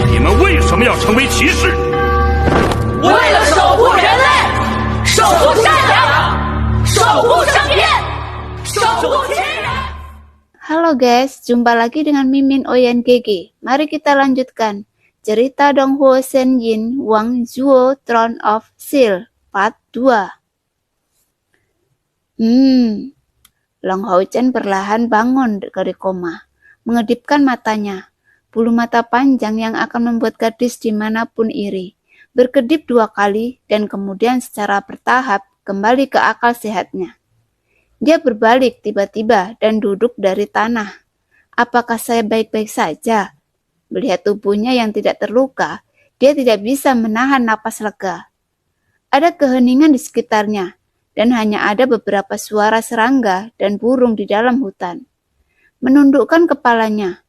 你们为什么要成为骑士？为了守护人类，守护善良，守护生命，守护亲人。Halo guys, jumpa lagi dengan Mimin OYNGG. Mari kita lanjutkan cerita Donghuo Senjin Wang Zuo Throne of Steel Part 2. Long Hao Chen perlahan bangun dari koma, mengedipkan matanya. Bulu mata panjang yang akan membuat gadis dimanapun iri, berkedip 2 kali dan kemudian secara bertahap kembali ke akal sehatnya. Dia berbalik tiba-tiba dan duduk dari tanah. Apakah saya baik-baik saja? Melihat tubuhnya yang tidak terluka, dia tidak bisa menahan napas lega. Ada keheningan di sekitarnya, dan hanya ada beberapa suara serangga dan burung di dalam hutan. Menundukkan kepalanya,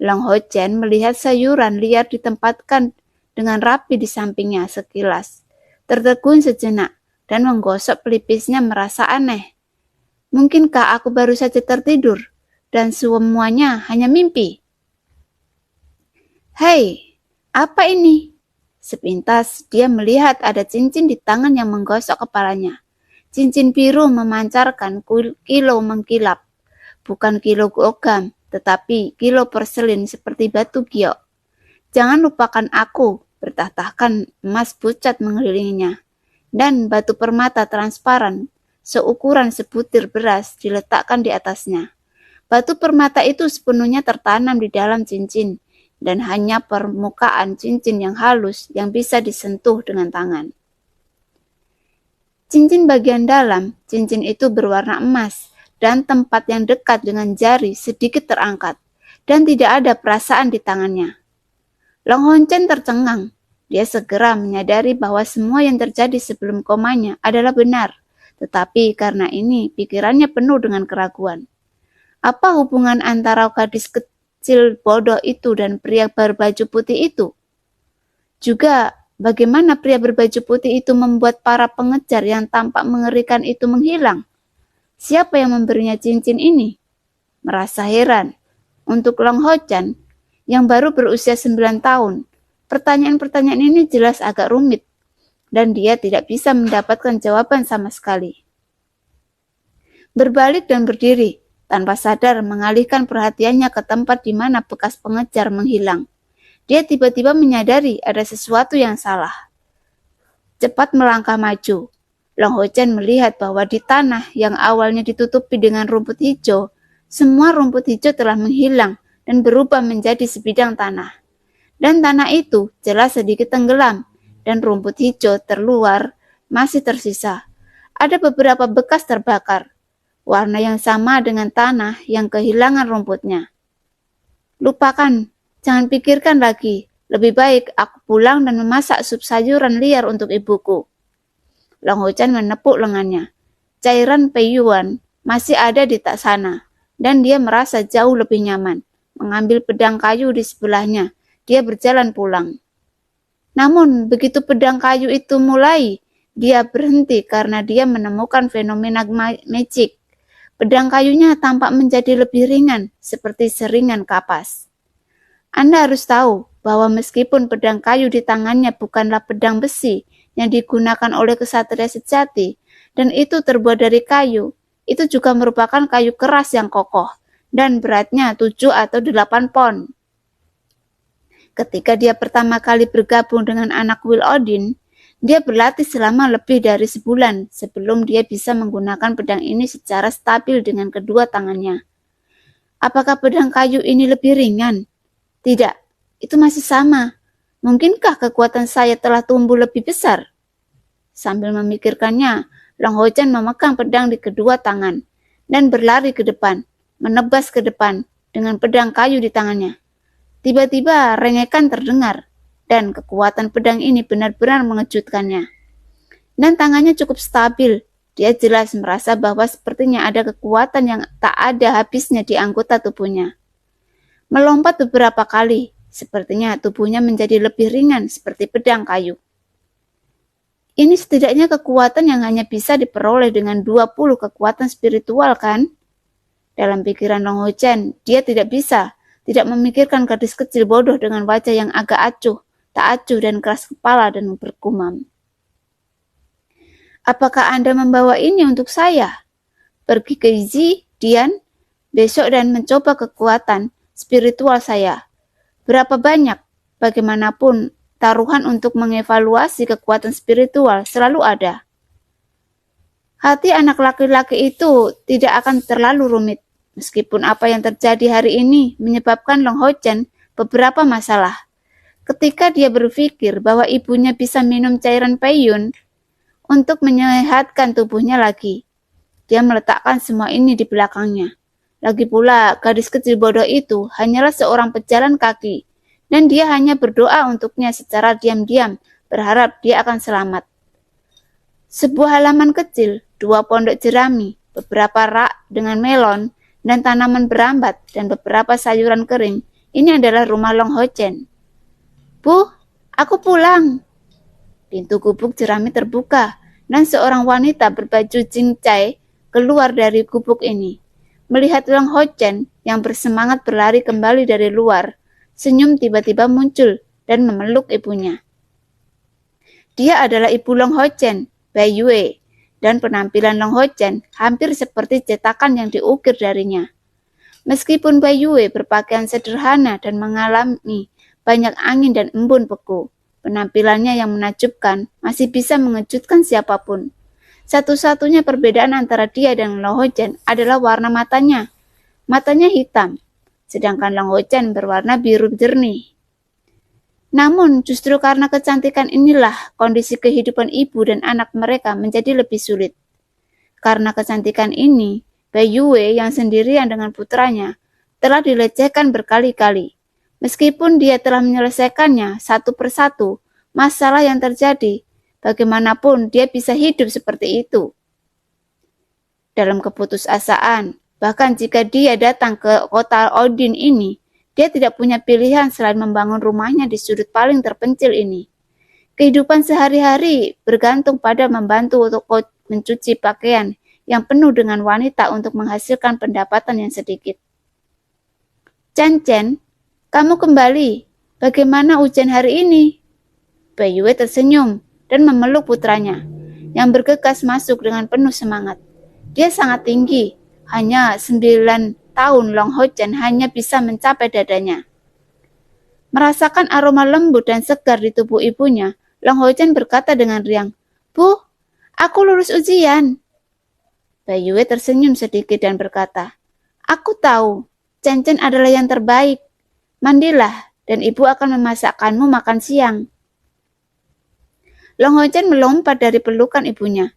Long Hao Chen melihat sayuran liar ditempatkan dengan rapi di sampingnya sekilas. Tertegun sejenak dan menggosok pelipisnya merasa aneh. Mungkinkah aku baru saja tertidur dan semuanya hanya mimpi? Hei, apa ini? Sepintas dia melihat ada cincin di tangan yang menggosok kepalanya. Cincin biru memancarkan kilau mengkilap. Bukan kilau logam, tetapi kilau porselin seperti batu giok. Jangan lupakan aku, bertahtakan emas pucat mengelilinginya. Dan batu permata transparan seukuran sebutir beras diletakkan di atasnya. Batu permata itu sepenuhnya tertanam di dalam cincin, dan hanya permukaan cincin yang halus yang bisa disentuh dengan tangan. Cincin bagian dalam, cincin itu berwarna emas, dan tempat yang dekat dengan jari sedikit terangkat, dan tidak ada perasaan di tangannya. Long Hao Chen tercengang. Dia segera menyadari bahwa semua yang terjadi sebelum komanya adalah benar. Tetapi karena ini pikirannya penuh dengan keraguan. Apa hubungan antara gadis kecil bodoh itu dan pria berbaju putih itu? Juga bagaimana pria berbaju putih itu membuat para pengejar yang tampak mengerikan itu menghilang? Siapa yang memberinya cincin ini? Merasa heran. Untuk Long Hao Chen yang baru berusia 9 tahun, pertanyaan-pertanyaan ini jelas agak rumit. Dan dia tidak bisa mendapatkan jawaban sama sekali. Berbalik dan berdiri, tanpa sadar mengalihkan perhatiannya ke tempat di mana bekas pengejar menghilang. Dia tiba-tiba menyadari ada sesuatu yang salah. Cepat melangkah maju. Long Hao Chen melihat bahwa di tanah yang awalnya ditutupi dengan rumput hijau, semua rumput hijau telah menghilang dan berubah menjadi sebidang tanah. Dan tanah itu jelas sedikit tenggelam, dan rumput hijau terluar masih tersisa. Ada beberapa bekas terbakar, warna yang sama dengan tanah yang kehilangan rumputnya. Lupakan, jangan pikirkan lagi. Lebih baik aku pulang dan memasak sup sayuran liar untuk ibuku. Long Hao Chen menepuk lengannya. Cairan peiyuan masih ada di tak sana, dan dia merasa jauh lebih nyaman. Mengambil pedang kayu di sebelahnya, dia berjalan pulang. Namun, begitu pedang kayu itu mulai, dia berhenti karena dia menemukan fenomena magic. Pedang kayunya tampak menjadi lebih ringan, seperti seringan kapas. Anda harus tahu bahwa meskipun pedang kayu di tangannya bukanlah pedang besi yang digunakan oleh kesatria sejati, dan itu terbuat dari kayu, itu juga merupakan kayu keras yang kokoh, dan beratnya 7 atau 8 pon. Ketika dia pertama kali bergabung dengan anak Will Odin, dia berlatih selama lebih dari sebulan sebelum dia bisa menggunakan pedang ini secara stabil dengan kedua tangannya. Apakah pedang kayu ini lebih ringan? Tidak, itu masih sama. Mungkinkah kekuatan saya telah tumbuh lebih besar? Sambil memikirkannya, Long Hao Chen memegang pedang di kedua tangan dan berlari ke depan, menebas ke depan dengan pedang kayu di tangannya. Tiba-tiba rengekan terdengar, dan kekuatan pedang ini benar-benar mengejutkannya. Dan tangannya cukup stabil. Dia jelas merasa bahwa sepertinya ada kekuatan yang tak ada habisnya di anggota tubuhnya. Melompat beberapa kali, sepertinya tubuhnya menjadi lebih ringan seperti pedang kayu. Ini setidaknya kekuatan yang hanya bisa diperoleh dengan 20 kekuatan spiritual kan? Dalam pikiran Long Hao Chen, dia tidak bisa tidak memikirkan gadis kecil bodoh dengan wajah yang agak acuh, tak acuh dan keras kepala dan bergumam. Apakah Anda membawa ini untuk saya? Pergi ke Zi, Dian, besok dan mencoba kekuatan spiritual saya. Berapa banyak? Bagaimanapun, taruhan untuk mengevaluasi kekuatan spiritual selalu ada. Hati anak laki-laki itu tidak akan terlalu rumit. Meskipun apa yang terjadi hari ini menyebabkan Long Ho Chen beberapa masalah. Ketika dia berpikir bahwa ibunya bisa minum cairan Peiyun untuk menyehatkan tubuhnya lagi, dia meletakkan semua ini di belakangnya. Lagi pula, gadis kecil bodoh itu hanyalah seorang pejalan kaki, dan dia hanya berdoa untuknya secara diam-diam, berharap dia akan selamat. Sebuah halaman kecil, 2 pondok jerami, beberapa rak dengan melon, dan tanaman berambat, dan beberapa sayuran kering. Ini adalah rumah Long Ho Chen. Bu, aku pulang. Pintu gubuk jerami terbuka, dan seorang wanita berbaju cincai keluar dari gubuk ini. Melihat Long Ho Chen yang bersemangat berlari kembali dari luar, senyum tiba-tiba muncul dan memeluk ibunya. Dia adalah ibu Long Ho Chen, Bai Yue, dan penampilan Long Ho Chen hampir seperti cetakan yang diukir darinya. Meskipun Bai Yue berpakaian sederhana dan mengalami banyak angin dan embun beku, penampilannya yang menakjubkan masih bisa mengejutkan siapapun. Satu-satunya perbedaan antara dia dan Long Ho Chen adalah warna matanya. Matanya hitam, sedangkan Long Ho Chen berwarna biru jernih. Namun justru karena kecantikan inilah kondisi kehidupan ibu dan anak mereka menjadi lebih sulit. Karena kecantikan ini, Bai Yue yang sendirian dengan putranya telah dilecehkan berkali-kali. Meskipun dia telah menyelesaikannya satu persatu, masalah yang terjadi, bagaimanapun dia bisa hidup seperti itu. Dalam keputusasaan, bahkan jika dia datang ke kota Odin ini, dia tidak punya pilihan selain membangun rumahnya di sudut paling terpencil ini. Kehidupan sehari-hari bergantung pada membantu untuk mencuci pakaian yang penuh dengan wanita untuk menghasilkan pendapatan yang sedikit. Chen Chen, kamu kembali. Bagaimana ujian hari ini? Bai Yue tersenyum dan memeluk putranya, yang bergegas masuk dengan penuh semangat. Dia sangat tinggi, hanya 9 tahun Long Ho Chen hanya bisa mencapai dadanya. Merasakan aroma lembut dan segar di tubuh ibunya, Long Ho Chen berkata dengan riang, Bu, aku lulus ujian. Bai Yue tersenyum sedikit dan berkata, aku tahu, Chen Chen adalah yang terbaik. Mandilah, dan ibu akan memasakkanmu makan siang. Long Ho Chen melompat dari pelukan ibunya.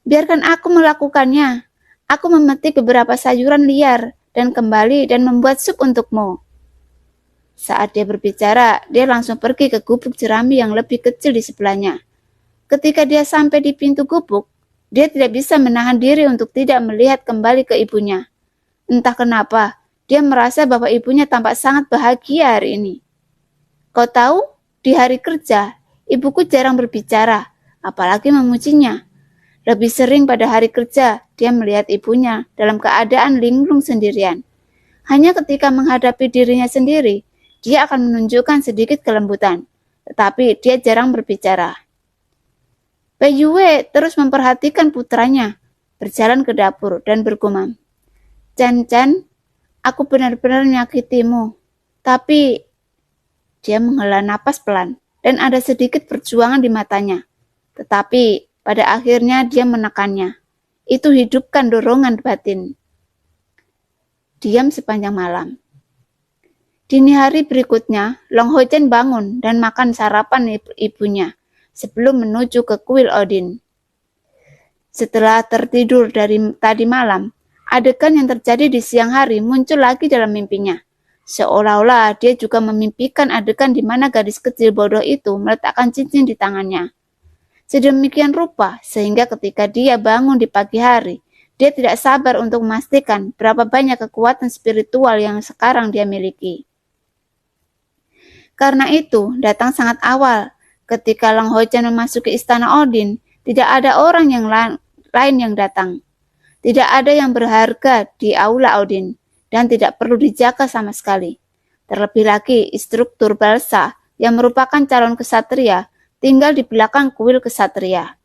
Biarkan aku melakukannya. Aku memetik beberapa sayuran liar dan kembali dan membuat sup untukmu. Saat dia berbicara, dia langsung pergi ke gubuk jerami yang lebih kecil di sebelahnya. Ketika dia sampai di pintu gubuk, dia tidak bisa menahan diri untuk tidak melihat kembali ke ibunya. Entah kenapa, dia merasa bahwa ibunya tampak sangat bahagia hari ini. Kau tahu, di hari kerja, ibuku jarang berbicara, apalagi memujinya. Lebih sering pada hari kerja, dia melihat ibunya dalam keadaan linglung sendirian. Hanya ketika menghadapi dirinya sendiri, dia akan menunjukkan sedikit kelembutan, tetapi dia jarang berbicara. Bai Yue terus memperhatikan putranya, berjalan ke dapur dan bergumam. Chen Chen, aku benar-benar menyakitimu, tapi dia menghela napas pelan dan ada sedikit perjuangan di matanya. Tetapi pada akhirnya dia menekannya. Itu hidupkan dorongan batin. Diam sepanjang malam. Dini hari berikutnya, Long Ho Chen bangun dan makan sarapan ibunya sebelum menuju ke kuil Odin. Setelah tertidur dari tadi malam, adegan yang terjadi di siang hari muncul lagi dalam mimpinya. Seolah-olah dia juga memimpikan adegan di mana gadis kecil bodoh itu meletakkan cincin di tangannya. Sedemikian rupa sehingga ketika dia bangun di pagi hari, dia tidak sabar untuk memastikan berapa banyak kekuatan spiritual yang sekarang dia miliki. Karena itu, datang sangat awal. Ketika Long Ho Chen memasuki istana Odin, tidak ada orang yang lain yang datang. Tidak ada yang berharga di aula Odin. dan tidak perlu dijaga sama sekali. Terlebih lagi, instruktur Balsa yang merupakan calon kesatria tinggal di belakang kuil kesatria.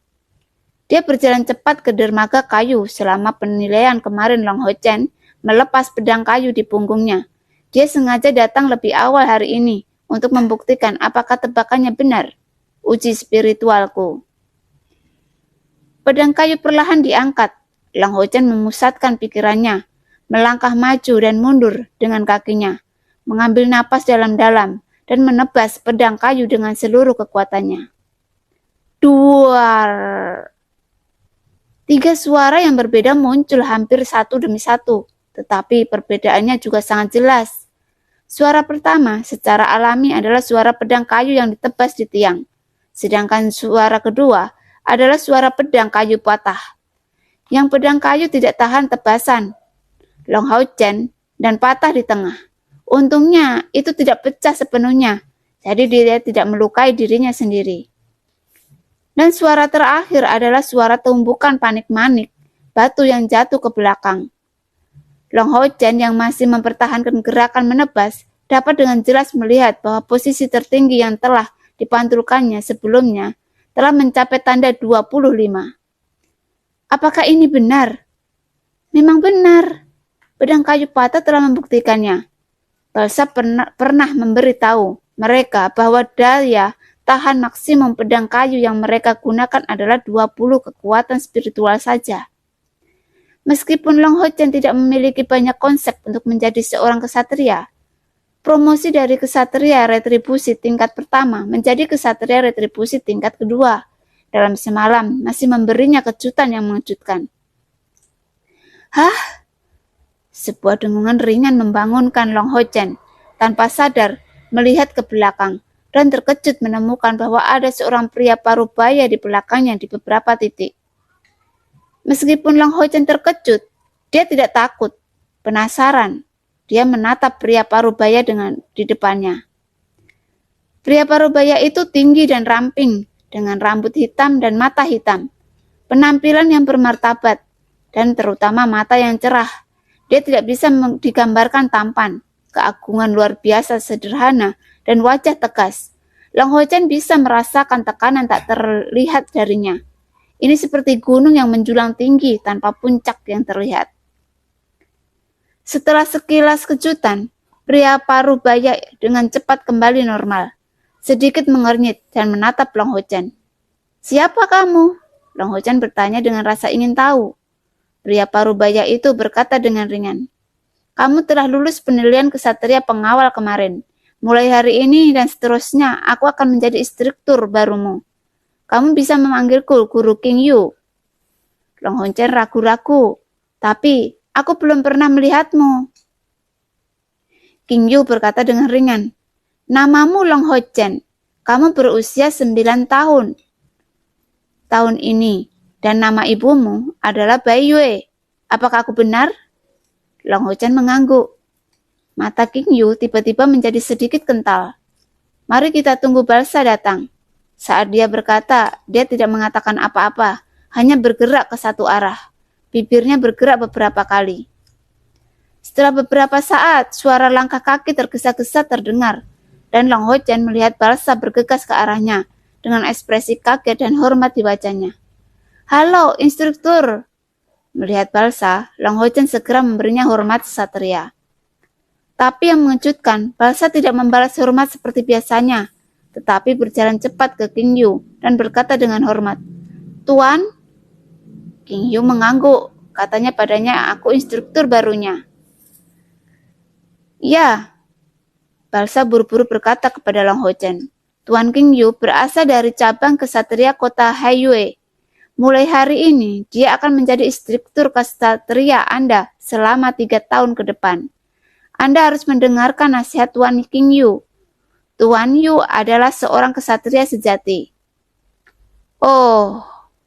Dia berjalan cepat ke dermaga kayu selama penilaian kemarin. Long Ho Chen melepas pedang kayu di punggungnya. Dia sengaja datang lebih awal hari ini untuk membuktikan apakah tebakannya benar. Uji spiritualku. Pedang kayu perlahan diangkat. Long Ho Chen memusatkan pikirannya, melangkah maju dan mundur dengan kakinya, mengambil napas dalam-dalam dan menebas pedang kayu dengan seluruh kekuatannya. Duar. 3 suara yang berbeda muncul hampir satu demi satu, tetapi perbedaannya juga sangat jelas. Suara pertama secara alami adalah suara pedang kayu yang ditebas di tiang, sedangkan suara kedua adalah suara pedang kayu patah. Yang pedang kayu tidak tahan tebasan Long Ho Chen dan patah di tengah. Untungnya itu tidak pecah sepenuhnya, jadi dia tidak melukai dirinya sendiri. Dan suara terakhir adalah suara tumbukan panik-manik, batu yang jatuh ke belakang. Long Ho Chen yang masih mempertahankan gerakan menebas dapat dengan jelas melihat bahwa posisi tertinggi yang telah dipantulkannya sebelumnya telah mencapai tanda 25. Apakah ini benar? Memang benar. Pedang kayu patah telah membuktikannya. Balsa pernah memberitahu mereka bahwa daya tahan maksimum pedang kayu yang mereka gunakan adalah 20 kekuatan spiritual saja. Meskipun Long Ho Chen tidak memiliki banyak konsep untuk menjadi seorang kesatria, promosi dari kesatria retribusi tingkat pertama menjadi kesatria retribusi tingkat kedua dalam semalam masih memberinya kejutan yang mengejutkan. Hah? Sebuah dengungan ringan membangunkan Long Ho Chen. Tanpa sadar, melihat ke belakang dan terkejut menemukan bahwa ada seorang pria parubaya di belakangnya di beberapa titik. Meskipun Long Ho Chen terkejut, dia tidak takut. Penasaran, dia menatap pria parubaya di depannya. Pria parubaya itu tinggi dan ramping, dengan rambut hitam dan mata hitam. Penampilan yang bermartabat, dan terutama mata yang cerah. Dia tidak bisa digambarkan tampan, keagungan luar biasa sederhana, dan wajah tegas. Long Ho Chen bisa merasakan tekanan tak terlihat darinya. Ini seperti gunung yang menjulang tinggi tanpa puncak yang terlihat. Setelah sekilas kejutan, pria parubaya dengan cepat kembali normal. Sedikit mengernyit dan menatap Long Ho Chen. Siapa kamu? Long Ho Chen bertanya dengan rasa ingin tahu. Pria parubaya itu berkata dengan ringan. Kamu telah lulus penilaian kesatria pengawal kemarin. Mulai hari ini dan seterusnya, aku akan menjadi instruktur barumu. Kamu bisa memanggilku Guru King Yu. Long Ho Chen ragu-ragu. Tapi, aku belum pernah melihatmu. King Yu berkata dengan ringan. Namamu Long Ho Chen. Kamu berusia 9 tahun. Tahun ini. Dan nama ibumu adalah Bai Yue. Apakah aku benar? Long Ho Chen mengangguk. Mata King Yu tiba-tiba menjadi sedikit kental. Mari kita tunggu Balsa datang. Saat dia berkata, dia tidak mengatakan apa-apa, hanya bergerak ke satu arah. Bibirnya bergerak beberapa kali. Setelah beberapa saat, suara langkah kaki tergesa-gesa terdengar, dan Long Ho Chen melihat Balsa bergegas ke arahnya, dengan ekspresi kaget dan hormat di wajahnya. Halo, instruktur. Melihat Balsa, Long Ho Chen segera memberinya hormat satria. Tapi yang mengejutkan, Balsa tidak membalas hormat seperti biasanya, tetapi berjalan cepat ke King Yu dan berkata dengan hormat, Tuan? King Yu mengangguk, katanya padanya, aku instruktur barunya. Ya, Balsa buru-buru berkata kepada Long Ho Chen, Tuan King Yu berasal dari cabang kesatria kota Haiyue. Mulai hari ini, dia akan menjadi instruktur kesatria Anda selama 3 tahun ke depan. Anda harus mendengarkan nasihat Tuan King Yu. Tuan Yu adalah seorang kesatria sejati. Oh,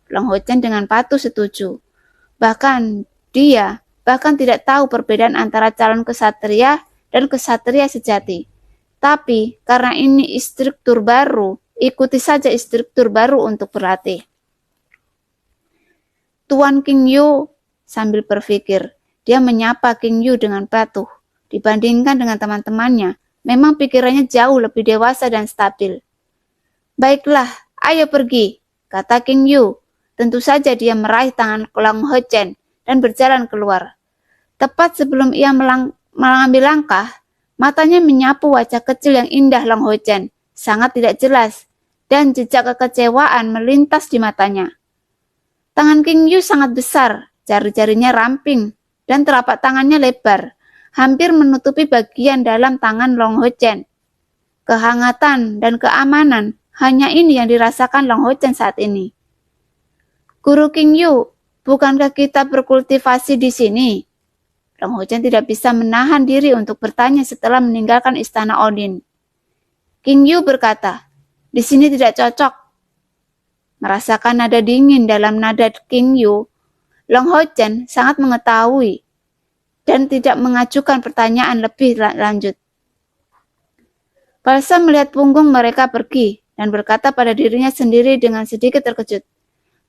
Long Ho Chen dengan patuh setuju. Dia bahkan tidak tahu perbedaan antara calon kesatria dan kesatria sejati. Tapi, karena ini instruktur baru, ikuti saja instruktur baru untuk berlatih. Tuan King Yu sambil berpikir, Dia menyapa King Yu dengan patuh. Dibandingkan dengan teman-temannya, memang pikirannya jauh lebih dewasa dan stabil. Baiklah, ayo pergi, kata King Yu. Tentu saja dia meraih tangan Long Ho Chen dan berjalan keluar. Tepat sebelum ia mengambil langkah, matanya menyapu wajah kecil yang indah Long Ho Chen, sangat tidak jelas, dan jejak kekecewaan melintas di matanya. Tangan King Yu sangat besar, jari-jarinya ramping, dan telapak tangannya lebar, hampir menutupi bagian dalam tangan Long Ho Chen. Kehangatan dan keamanan, hanya ini yang dirasakan Long Ho Chen saat ini. Guru King Yu, bukankah kita berkultivasi di sini? Long Ho Chen tidak bisa menahan diri untuk bertanya setelah meninggalkan istana Odin. King Yu berkata, di sini tidak cocok. Merasakan nada dingin dalam nada King Yu, Long Ho Chen sangat mengetahui dan tidak mengajukan pertanyaan lebih lanjut. Balsam melihat punggung mereka pergi dan berkata pada dirinya sendiri dengan sedikit terkejut.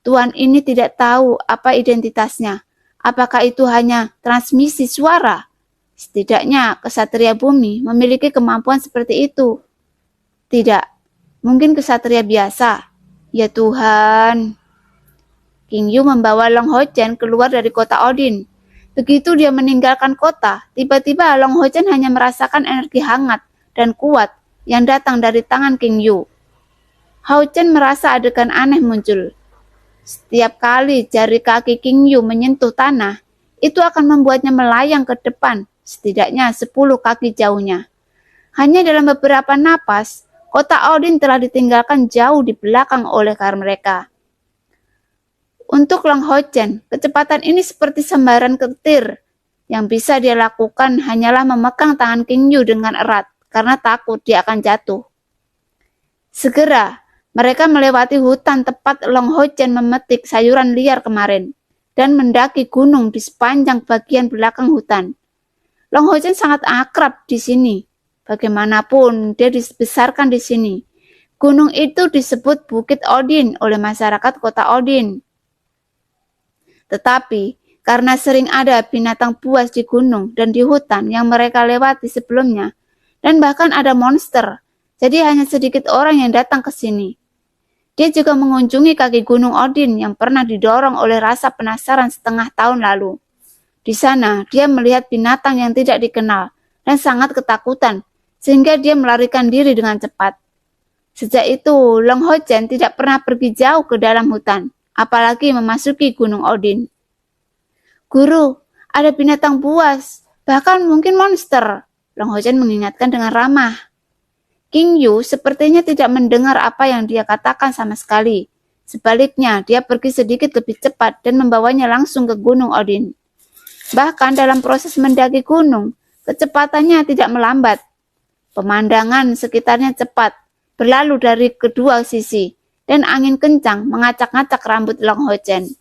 Tuan ini tidak tahu apa identitasnya. Apakah itu hanya transmisi suara? Setidaknya kesatria bumi memiliki kemampuan seperti itu. Tidak, mungkin kesatria biasa. Ya Tuhan. King Yu membawa Long Ho Chen keluar dari kota Odin. Begitu dia meninggalkan kota, tiba-tiba Long Ho Chen hanya merasakan energi hangat dan kuat yang datang dari tangan King Yu. Ho Chen merasa adegan aneh muncul. Setiap kali jari kaki King Yu menyentuh tanah, itu akan membuatnya melayang ke depan, setidaknya 10 kaki jauhnya. Hanya dalam beberapa napas, kota Odin telah ditinggalkan jauh di belakang oleh mereka. Untuk Long Ho Chen, kecepatan ini seperti sambaran petir. Yang bisa dia lakukan hanyalah memegang tangan King Yu dengan erat, karena takut dia akan jatuh. Segera, mereka melewati hutan tepat Long Ho Chen memetik sayuran liar kemarin, dan mendaki gunung di sepanjang bagian belakang hutan. Long Ho Chen sangat akrab di sini. Bagaimanapun, dia dibesarkan di sini. Gunung itu disebut Bukit Odin oleh masyarakat kota Odin. Tetapi, karena sering ada binatang buas di gunung dan di hutan yang mereka lewati sebelumnya, dan bahkan ada monster, jadi hanya sedikit orang yang datang ke sini. Dia juga mengunjungi kaki gunung Odin yang pernah didorong oleh rasa penasaran setengah tahun lalu. Di sana, dia melihat binatang yang tidak dikenal dan sangat ketakutan, sehingga dia melarikan diri dengan cepat. Sejak itu, Long Ho Chen tidak pernah pergi jauh ke dalam hutan, apalagi memasuki gunung Odin. Guru, ada binatang buas, bahkan mungkin monster, Long Ho Chen mengingatkan dengan ramah. King Yu sepertinya tidak mendengar apa yang dia katakan sama sekali. Sebaliknya, dia pergi sedikit lebih cepat dan membawanya langsung ke gunung Odin. Bahkan dalam proses mendaki gunung, kecepatannya tidak melambat. Pemandangan sekitarnya cepat, berlalu dari kedua sisi, dan angin kencang mengacak-ngacak rambut Long Ho Chen.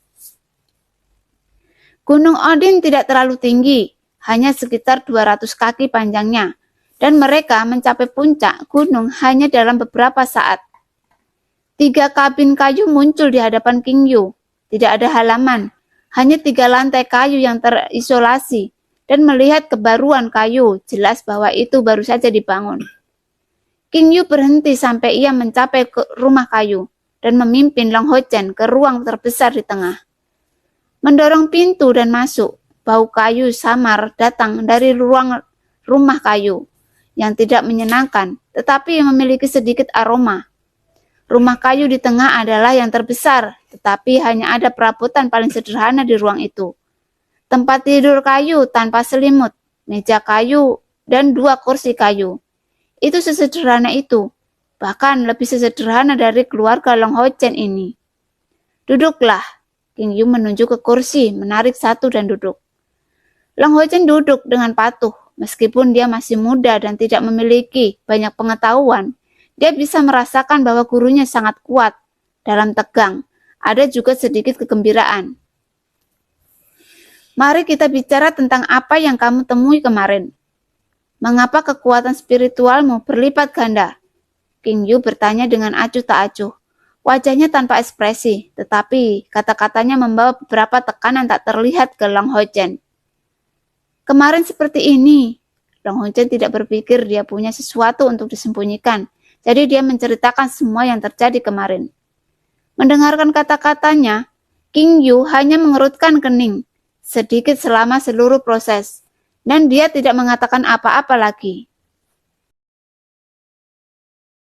Gunung Odin tidak terlalu tinggi, hanya sekitar 200 kaki panjangnya, dan mereka mencapai puncak gunung hanya dalam beberapa saat. 3 kabin kayu muncul di hadapan King Yu. Tidak ada halaman, hanya 3 lantai kayu yang terisolasi, dan melihat kebaruan kayu, jelas bahwa itu baru saja dibangun. King Yu berhenti sampai ia mencapai ke rumah kayu, dan memimpin Long Ho Chen ke ruang terbesar di tengah. Mendorong pintu dan masuk, bau kayu samar datang dari ruang rumah kayu, yang tidak menyenangkan, tetapi memiliki sedikit aroma. Rumah kayu di tengah adalah yang terbesar, tetapi hanya ada perabotan paling sederhana di ruang itu. Tempat tidur kayu tanpa selimut, meja kayu, dan 2 kursi kayu. Itu sesederhana itu, bahkan lebih sesederhana dari keluarga Long Ho Chen ini. Duduklah, King Yu menunjuk ke kursi, menarik satu dan duduk. Long Ho Chen duduk dengan patuh, meskipun dia masih muda dan tidak memiliki banyak pengetahuan. Dia bisa merasakan bahwa gurunya sangat kuat. Dalam tegang, ada juga sedikit kegembiraan. Mari kita bicara tentang apa yang kamu temui kemarin. Mengapa kekuatan spiritualmu berlipat ganda? King Yu bertanya dengan acuh tak acuh. Wajahnya tanpa ekspresi, tetapi kata-katanya membawa beberapa tekanan tak terlihat ke Long Ho Chen. Kemarin seperti ini. Long Hongchen tidak berpikir dia punya sesuatu untuk disembunyikan. Jadi dia menceritakan semua yang terjadi kemarin. Mendengarkan kata-katanya, King Yu hanya mengerutkan kening sedikit selama seluruh proses. Dan dia tidak mengatakan apa-apa lagi.